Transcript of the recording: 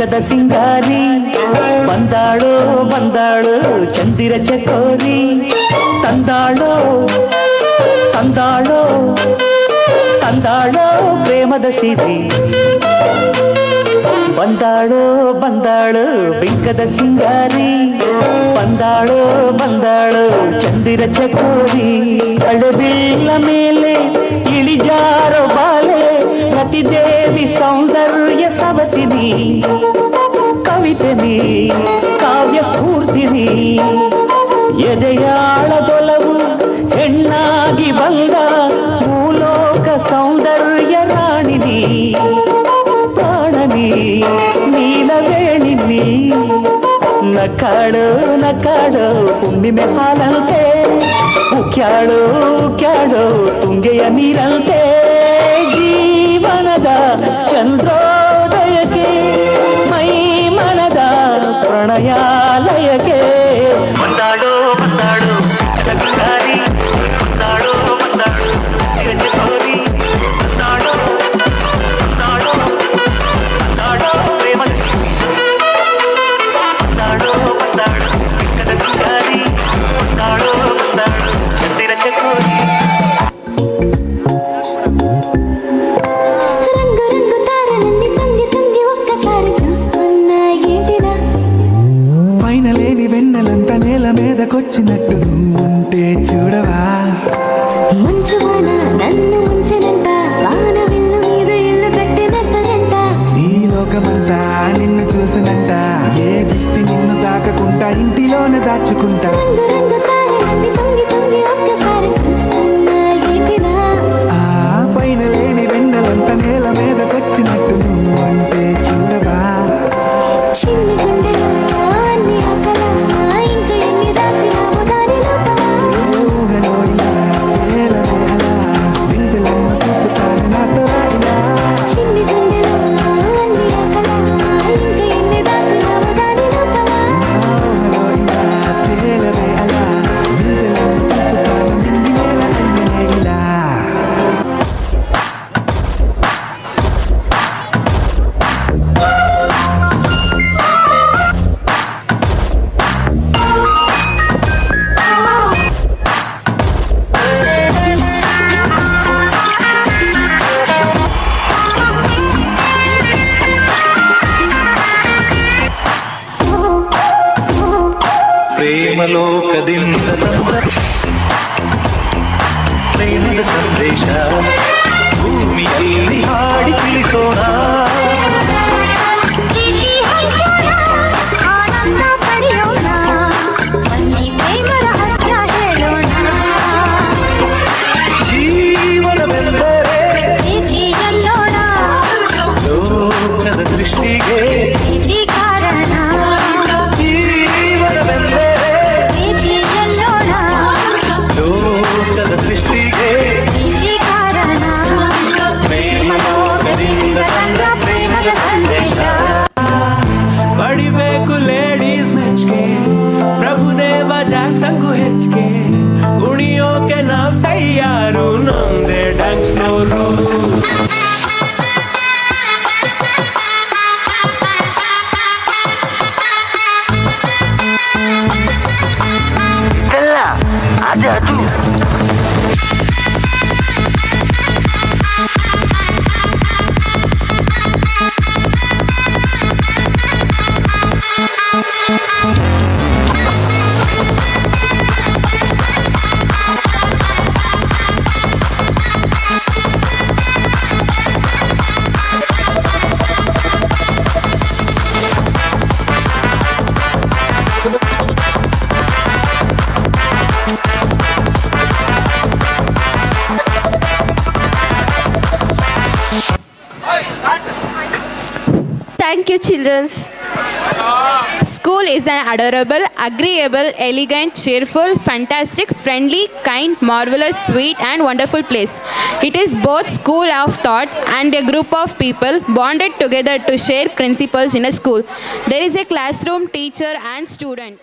ಬಿಂಕದ ಸಿಂಗಾರಿ ಬಂದಾಳೋ ಬಂದಾಳೋ ಚಂದಿರ ಚಕೋರಿ ತಂದಾಳೋ ತಂದಾಳೋ ತಂದಾಳೋ ಪ್ರೇಮದ ಸಿರಿ ಬಂದಾಳೋ ಬಂದಾಳೋ ಬಿಂಕದ ಸಿಂಗಾರಿ ಬಂದಾಳೋ ಬಂದಾಳೋ ಚಂದಿರ ಚಕೋರಿ ಅಳಬಿಲ್ಲ ಮೇಲೆ ಇಳಿಜಾರೋ ಬಾಲೆ ರತಿದೇವಿ ಸೌಂದರ್ಯ ಸವತಿನಿ ಕವಿತೆನಿ ಕಾವ್ಯ ಸ್ಫೂರ್ತಿನಿ ಎದೆಯಾಳದೊಲವು ಹೆಣ್ಣಾಗಿ ಬಂದ ಭೂಲೋಕ ಸೌಂದರ್ಯ ರಾಣಿನಿ ಪ್ರಾಣನಿ ನೀಲವೇಣಿನಿ ನಕಾಳೋ ನಕಾಳೋ ಹುಣ್ಣಿಮೆ ಹಾಲಂತೆ ಉಕ್ಯಾಳೋ ಉಕ್ಯಾಳೋ ತುಂಗೆಯ ನೀರಂತೆ ಜೀವನದ ಚಂದ್ರೋದಯಕ್ಕೆ ಮೈ ಮನದ ಪ್ರಣಯಾಲಯಕ್ಕೆ ಬಂದಾಡೋ ಬಂದಾಡೋ ಸಿಂಗಾರಿ ಬಂದಾಡೋ ಬಂದಾಡೋ ಚಕೋರಿ ಬಂದಾಡೋ ಬಂದಾಡೋ ಬಂದಾಡೋ ಪ್ರೇಮದ ಬಂದಾಡೋ ಬಂದಾಡೋ ಬಿಂಕದ ಸಿಂಗಾರಿ ಬಂದಾಡೋ ಬಂದಾಡೋ ಚಂದಿರ ಚಕೋರಿ కొచ్చినట్టు ఉంటే చూడవా మంచువాన నన్ను ముంచెనంట వాన విల్లు మీద ఇల్లు కట్టినెవ్వరంట ఈ లోకమంతా నిన్ను చూసినంట ఏ దిష్టి నిన్ను తాకకుండా ఇంటిలోనే దాచుకుంటా రంగు రంగు తారలన్నీ తొంగి తొంగి ఒక్కసారి చూస్తున్నా ఏంటినా ఆ పైన లేని వెన్నెలంత నేల మీదకొచ్చినట్టు నువ్వు అంటే చూడవా చిన్ని గుండెలో అన్ని ఆశలా ఇంకా ఎన్ని దాచినావు దాని లోపల ఊహలో ఇలా తేలవే అలా వింతలన్నీ చూపుతాను నాతో ఇలా చిన్ని గుండెలో అన్ని ఆశలా ఇంకా ఎన్ని దాచినావు దాని లోపల ఊహలో ఇలా తేలవే అలా వింతలన్నీ చూపుతాను నింగి నేల అయ్యనే ఇలా ಪ್ರೇಮಲೋಕದಿಂದ ಪ್ರೇಮದ ಸಂದೇಶ ಭೂಮಿಯಲ್ಲಿ ಹಾಡಿ ತಿಳಿಸೋಣ ಆನಂದ ಪಡೆಯೋಣ ಬನ್ನಿ ಪ್ರೇಮ ರಹಸ್ಯ ಹೇಳೋಣ ಜೀವನವೆಂದರೆ ಪ್ರೀತಿ ಗೆಲ್ಲೋಣ ಲೋಕದ ಸೃಷ್ಟಿಗೆ ಪ್ರೀತಿ ಕಾರಣ ಜೀವನವೆಂದರೆ ಪ್ರೀತಿ ಗೆಲ್ಲೋಣ ಲೋಕದ ಸೃಷ್ಟಿಗೆ ಪ್ರೀತಿ ಕಾರಣ ಪ್ರೇಮಲೋಕದಿಂದ ತಂದ ಪ್ರೇಮದ ಸಂದೇಶ ಬಡಿಬೇಕು ಲೇಡೀಸ್ ಮೆಚ್ಗೆ ಪ್ರಭುದೇವ ಜಾಕ್ಸಂಗು ಹೆಚ್ಚಿಗೆ ಕುಣಿಯೋಕೆ ನಾವ್ ತಯಾರು ನಮ್ದೇ ಡ್ಯಾನ್ಸ್ ಫ್ಲೋರು ಅದು Thank you, children. School is an adorable, agreeable, elegant, cheerful, fantastic, friendly, kind, marvelous, sweet, and wonderful place. It is both school of thought and a group of people bonded together to share principles in a school. There is a classroom, teacher, and student.